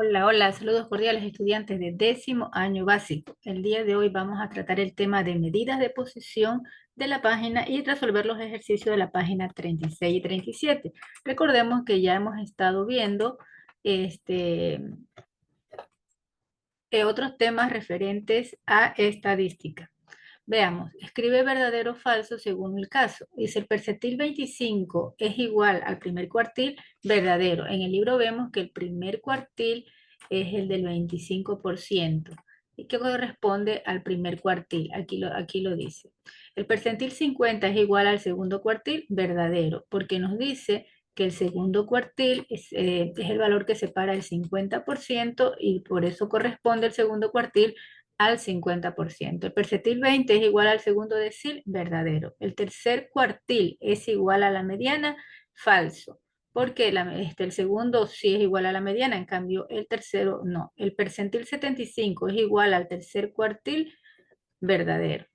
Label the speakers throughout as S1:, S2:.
S1: Hola, hola, saludos cordiales estudiantes de décimo año básico. El día de hoy vamos a tratar el tema de medidas de posición de la página y resolver los ejercicios de la página 36 y 37. Recordemos que ya hemos estado viendo este, otros temas referentes a estadística. Veamos, escribe verdadero o falso según el caso. Dice el percentil 25 es igual al primer cuartil, verdadero. En el libro vemos que el primer cuartil es el del 25% y que corresponde al primer cuartil. Aquí lo dice. El percentil 50 es igual al segundo cuartil, verdadero, porque nos dice que el segundo cuartil es el valor que separa el 50% y por eso corresponde el segundo cuartil al 50%. El percentil 20 es igual al segundo decil, verdadero. El tercer cuartil es igual a la mediana, falso. Porque el segundo sí es igual a la mediana, en cambio el tercero no. El percentil 75 es igual al tercer cuartil, verdadero.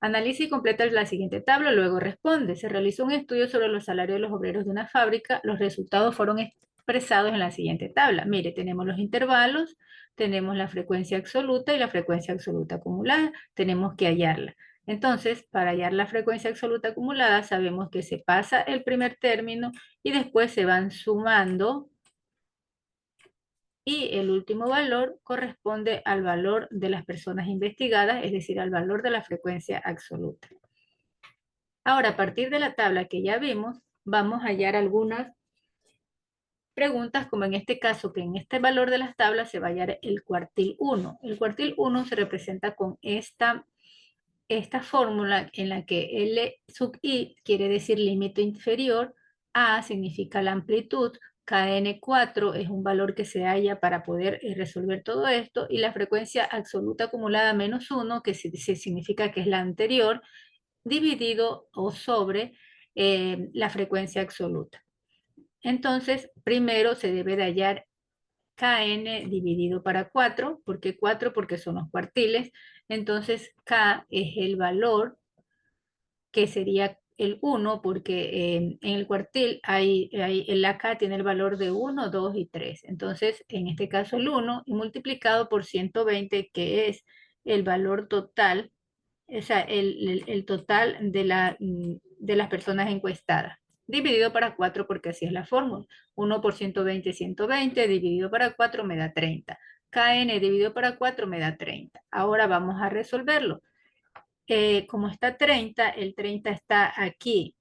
S1: Analiza y completa la siguiente tabla, luego responde. Se realizó un estudio sobre los salarios de los obreros de una fábrica. Los resultados fueron expresados en la siguiente tabla. Mire, tenemos los intervalos, tenemos la frecuencia absoluta y la frecuencia absoluta acumulada. Tenemos que hallarla. Entonces, para hallar la frecuencia absoluta acumulada, sabemos que se pasa el primer término y después se van sumando y el último valor corresponde al valor de las personas investigadas, es decir, al valor de la frecuencia absoluta. Ahora, a partir de la tabla que ya vimos, vamos a hallar algunas preguntas, como en este caso, que en este valor de las tablas se va a hallar el cuartil 1. El cuartil 1 se representa con esta fórmula en la que L sub I quiere decir límite inferior, A significa la amplitud, KN4 es un valor que se halla para poder resolver todo esto, y la frecuencia absoluta acumulada menos 1, que significa que es la anterior, dividido o sobre la frecuencia absoluta. Entonces, primero se debe de hallar Kn dividido para 4. ¿Por qué 4? Porque son los cuartiles. Entonces, K es el valor que sería el 1, porque en el cuartil la K tiene el valor de 1, 2 y 3. Entonces, en este caso el 1 y multiplicado por 120, que es el valor total, o sea, el total de las personas encuestadas. Dividido para 4 porque así es la fórmula. 1 por 120, 120, dividido para 4 me da 30. Kn dividido para 4 me da 30. Ahora vamos a resolverlo. Como está 30, el 30 está aquí.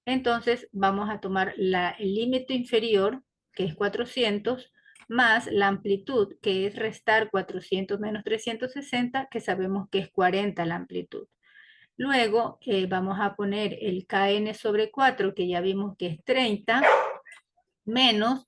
S1: Entonces vamos a tomar el límite inferior, que es 400, más la amplitud, que es restar 400 menos 360, que sabemos que es 40 la amplitud. Luego vamos a poner el Kn sobre 4, que ya vimos que es 30, menos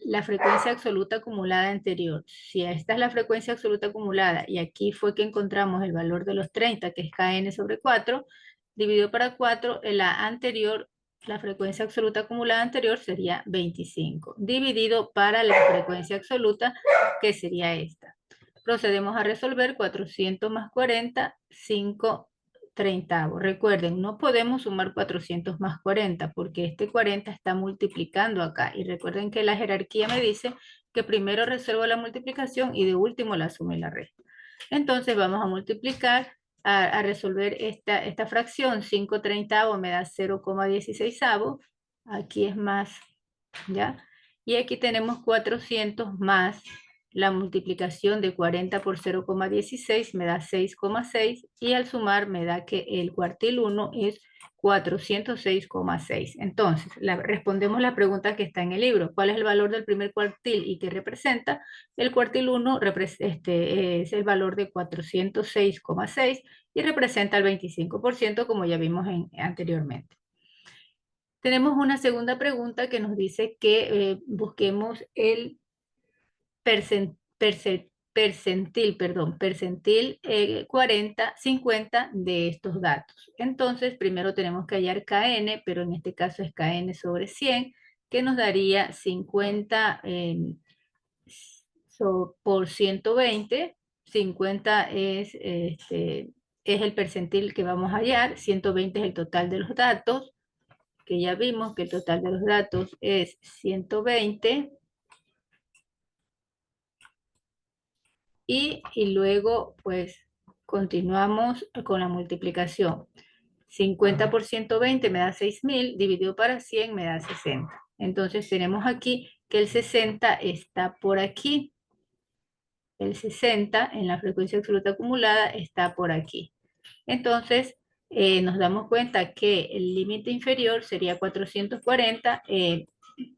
S1: la frecuencia absoluta acumulada anterior. Si esta es la frecuencia absoluta acumulada y aquí fue que encontramos el valor de los 30, que es Kn sobre 4, dividido para 4, la anterior, la frecuencia absoluta acumulada anterior sería 25, dividido para la frecuencia absoluta, que sería esta. Procedemos a resolver 400 más 40, 5 treintavos. Recuerden, no podemos sumar 400 más 40 porque este 40 está multiplicando acá. Y recuerden que la jerarquía me dice que primero resuelvo la multiplicación y de último la suma y la resta. Entonces vamos a multiplicar, a resolver esta fracción. 5 treintavos me da 0,16. Aquí es más, ¿ya? Y aquí tenemos 400 más la multiplicación de 40 por 0,16 me da 6,6 y al sumar me da que el cuartil 1 es 406,6. Entonces, respondemos la pregunta que está en el libro. ¿Cuál es el valor del primer cuartil y qué representa? El cuartil 1 es el valor de 406,6 y representa el 25% como ya vimos anteriormente. Tenemos una segunda pregunta que nos dice que busquemos el percentil 40, 50 de estos datos. Entonces, primero tenemos que hallar Kn, pero en este caso es Kn sobre 100, que nos daría 50 por 120. 50 es el percentil que vamos a hallar, 120 es el total de los datos, que ya vimos que el total de los datos es 120 y luego pues continuamos con la multiplicación. 50 por 120 me da 6.000, dividido para 100 me da 60. Entonces tenemos aquí que el 60 está por aquí. El 60 en la frecuencia absoluta acumulada está por aquí. Entonces nos damos cuenta que el límite inferior sería 440,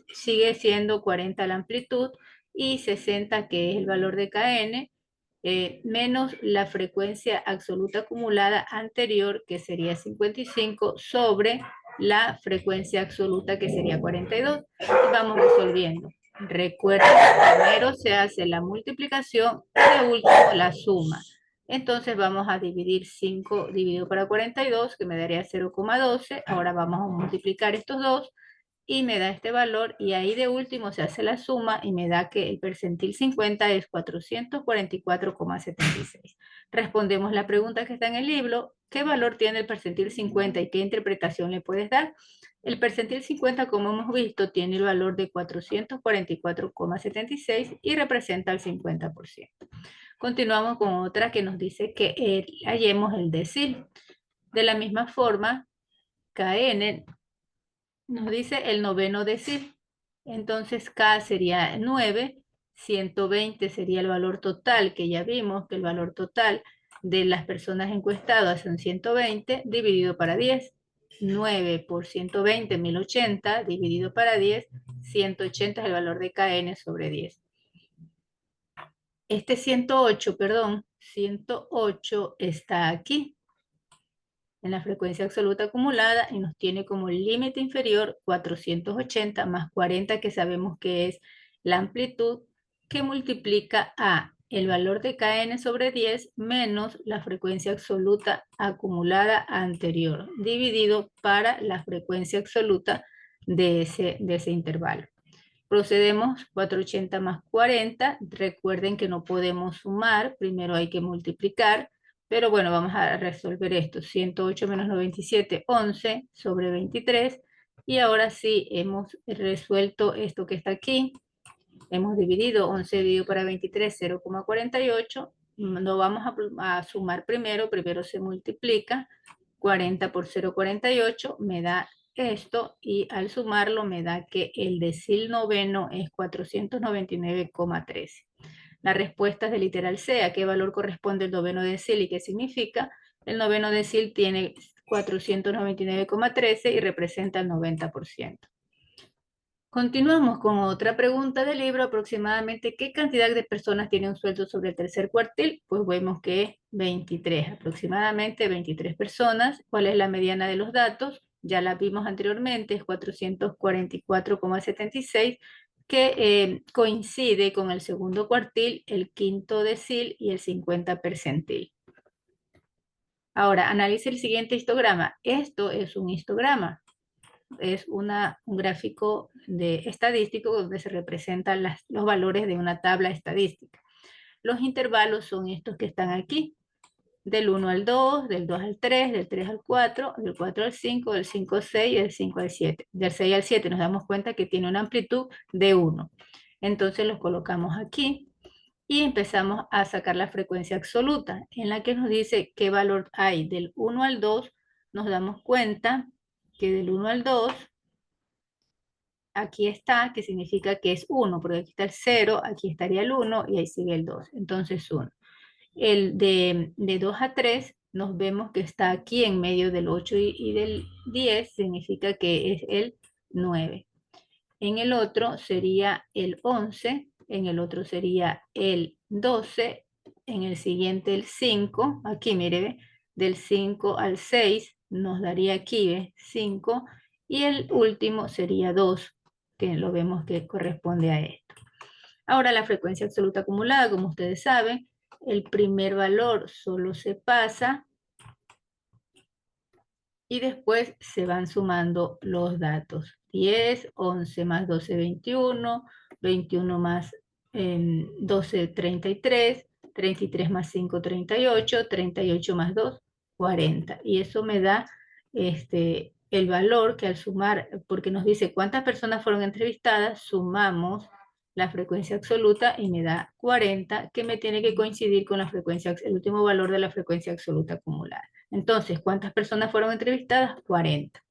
S1: sigue siendo 40 la amplitud y 60 que es el valor de Kn, menos la frecuencia absoluta acumulada anterior, que sería 55, sobre la frecuencia absoluta, que sería 42. Y vamos resolviendo. Recuerda que primero se hace la multiplicación y de último la suma. Entonces vamos a dividir 5 dividido para 42, que me daría 0,12. Ahora vamos a multiplicar estos dos y me da este valor, y ahí de último se hace la suma y me da que el percentil 50 es 444,76. Respondemos la pregunta que está en el libro: ¿qué valor tiene el percentil 50 y qué interpretación le puedes dar? El percentil 50, como hemos visto, tiene el valor de 444,76 y representa el 50%. Continuamos con otra que nos dice que hallemos el decil. De la misma forma, Kn nos dice el noveno decil. Entonces K sería 9, 120 sería el valor total, que ya vimos que el valor total de las personas encuestadas son 120, dividido para 10. 9 por 120, 1080, dividido para 10, 180 es el valor de Kn sobre 10. Este 108, perdón, 108 está aquí en la frecuencia absoluta acumulada y nos tiene como límite inferior 480 más 40, que sabemos que es la amplitud, que multiplica a el valor de Kn sobre 10 menos la frecuencia absoluta acumulada anterior, dividido para la frecuencia absoluta de ese intervalo. Procedemos 480 más 40. Recuerden que no podemos sumar, primero hay que multiplicar. Pero bueno, vamos a resolver esto. 108 menos 97, 11 sobre 23. Y ahora sí, hemos resuelto esto que está aquí. Hemos dividido 11 dividido para 23, 0,48. No vamos a sumar primero se multiplica. 40 por 0,48 me da esto, y al sumarlo me da que el decil noveno es 499,13. La respuesta es de literal C. ¿A qué valor corresponde el noveno decil y qué significa? El noveno decil tiene 499,13 y representa el 90%. Continuamos con otra pregunta del libro. Aproximadamente, ¿qué cantidad de personas tiene un sueldo sobre el tercer cuartil? Pues vemos que es 23, aproximadamente 23 personas. ¿Cuál es la mediana de los datos? Ya la vimos anteriormente, es 444,76, que coincide con el segundo cuartil, el quinto decil y el 50 percentil. Ahora, analice el siguiente histograma. Esto es un histograma. Es un gráfico estadístico donde se representan los valores de una tabla estadística. Los intervalos son estos que están aquí: del 1 al 2, del 2 al 3, del 3 al 4, del 4 al 5, del 5 al 6 y del 5 al 7. Del 6 al 7 nos damos cuenta que tiene una amplitud de 1. Entonces los colocamos aquí y empezamos a sacar la frecuencia absoluta, en la que nos dice qué valor hay. Del 1 al 2 nos damos cuenta que del 1 al 2, aquí está, que significa que es 1, porque aquí está el 0, aquí estaría el 1 y ahí sigue el 2, entonces 1. El de 2 a 3 nos vemos que está aquí en medio del 8 y del 10, significa que es el 9. En el otro sería el 11, en el otro sería el 12, en el siguiente el 5, aquí mire, del 5 al 6 nos daría aquí 5, y el último sería 2, que lo vemos que corresponde a esto. Ahora la frecuencia absoluta acumulada, como ustedes saben, el primer valor solo se pasa y después se van sumando los datos. 10, 11 más 12, 21, 21 más 12, 33, 33 más 5, 38, 38 más 2, 40. Y eso me da el valor que al sumar, porque nos dice cuántas personas fueron entrevistadas, sumamos la frecuencia absoluta y me da 40, que me tiene que coincidir con la frecuencia, el último valor de la frecuencia absoluta acumulada. Entonces, ¿cuántas personas fueron entrevistadas? 40.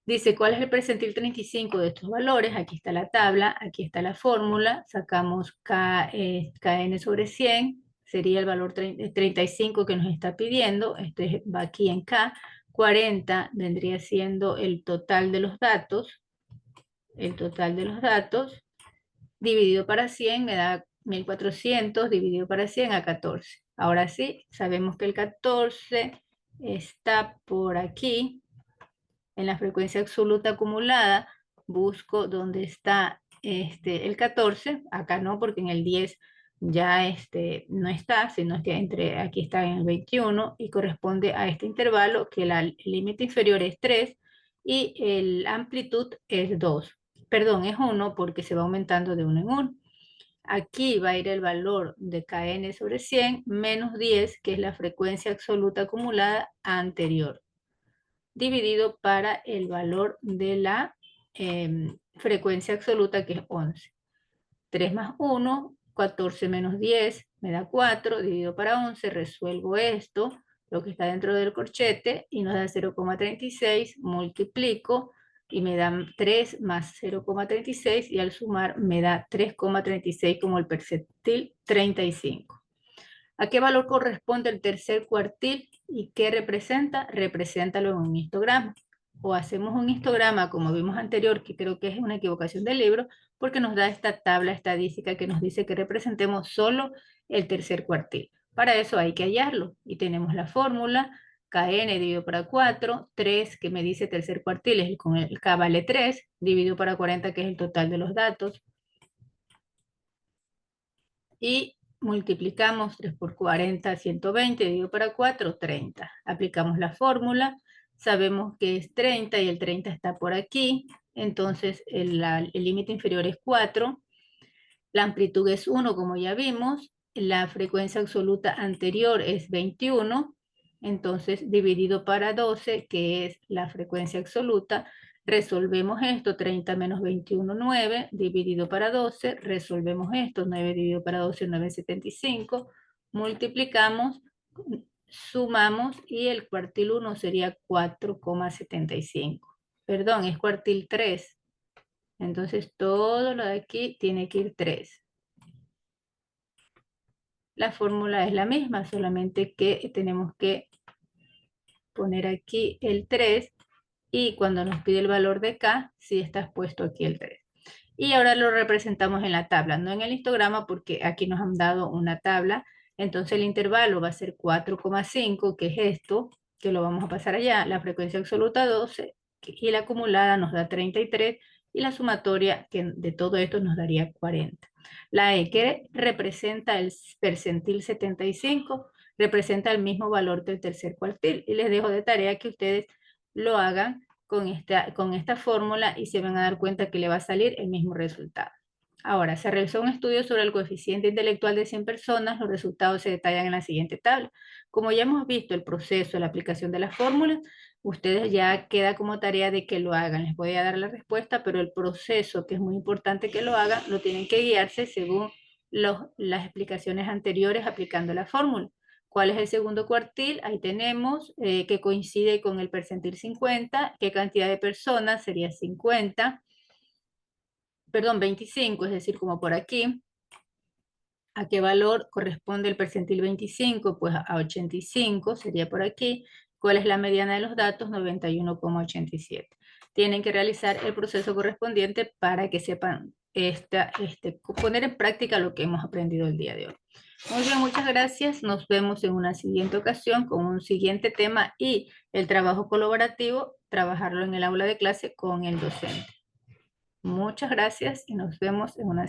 S1: Dice, ¿cuál es el percentil 35 de estos valores? Aquí está la tabla, aquí está la fórmula, sacamos Kn sobre 100, sería el valor 35 que nos está pidiendo, esto va aquí en K, 40 vendría siendo el total de los datos, dividido para 100 me da 1400, dividido para 100 a 14. Ahora sí, sabemos que el 14 está por aquí, en la frecuencia absoluta acumulada, busco dónde está el 14, acá no, porque en el 10 ya no está, sino que aquí está en el 21 y corresponde a este intervalo que el límite inferior es 3 y la amplitud es 2. Perdón, es 1 porque se va aumentando de 1 en 1. Aquí va a ir el valor de Kn sobre 100 menos 10, que es la frecuencia absoluta acumulada anterior, dividido para el valor de la frecuencia absoluta, que es 11. 3 más 1, 14 menos 10, me da 4, dividido para 11, resuelvo esto, lo que está dentro del corchete, y nos da 0,36, multiplico, y me da 3 más 0,36, y al sumar me da 3,36 como el percentil 35. ¿A qué valor corresponde el tercer cuartil y qué representa? Represéntalo en un histograma. O hacemos un histograma como vimos anterior, que creo que es una equivocación del libro, porque nos da esta tabla estadística que nos dice que representemos solo el tercer cuartil. Para eso hay que hallarlo. Y tenemos la fórmula, Kn dividido para 4, 3 que me dice tercer cuartil, con el K vale 3, dividido para 40 que es el total de los datos. Y multiplicamos 3 por 40, 120, dividido para 4, 30. Aplicamos la fórmula, sabemos que es 30 y el 30 está por aquí, entonces el límite inferior es 4, la amplitud es 1 como ya vimos, la frecuencia absoluta anterior es 21, entonces dividido para 12, que es la frecuencia absoluta, resolvemos esto, 30 menos 21, 9, dividido para 12, resolvemos esto, 9 dividido para 12, 9,75, multiplicamos, sumamos y el cuartil 1 sería 4,75. Perdón, es cuartil 3. Entonces todo lo de aquí tiene que ir 3. La fórmula es la misma, solamente que tenemos que poner aquí el 3 y cuando nos pide el valor de K, sí está puesto aquí el 3. Y ahora lo representamos en la tabla, no en el histograma porque aquí nos han dado una tabla. Entonces el intervalo va a ser 4,5, que es esto, que lo vamos a pasar allá. La frecuencia absoluta 12 y la acumulada nos da 33 y la sumatoria que de todo esto nos daría 40. La E, que representa el percentil 75, representa el mismo valor que el tercer cuartil. Y les dejo de tarea que ustedes lo hagan con esta fórmula y se van a dar cuenta que le va a salir el mismo resultado. Ahora, se realizó un estudio sobre el coeficiente intelectual de 100 personas. Los resultados se detallan en la siguiente tabla. Como ya hemos visto el proceso de la aplicación de las fórmulas, ustedes ya queda como tarea de que lo hagan. Les voy a dar la respuesta, pero el proceso, que es muy importante que lo hagan, lo tienen que guiarse según las explicaciones anteriores aplicando la fórmula. ¿Cuál es el segundo cuartil? Ahí tenemos que coincide con el percentil 50. ¿Qué cantidad de personas? Sería 50. Perdón, 25, es decir, como por aquí. ¿A qué valor corresponde el percentil 25? Pues a 85, sería por aquí. ¿Cuál es la mediana de los datos? 91,87. Tienen que realizar el proceso correspondiente para que sepan poner en práctica lo que hemos aprendido el día de hoy. Muy bien, muchas gracias. Nos vemos en una siguiente ocasión con un siguiente tema y el trabajo colaborativo, trabajarlo en el aula de clase con el docente. Muchas gracias y nos vemos en una siguiente.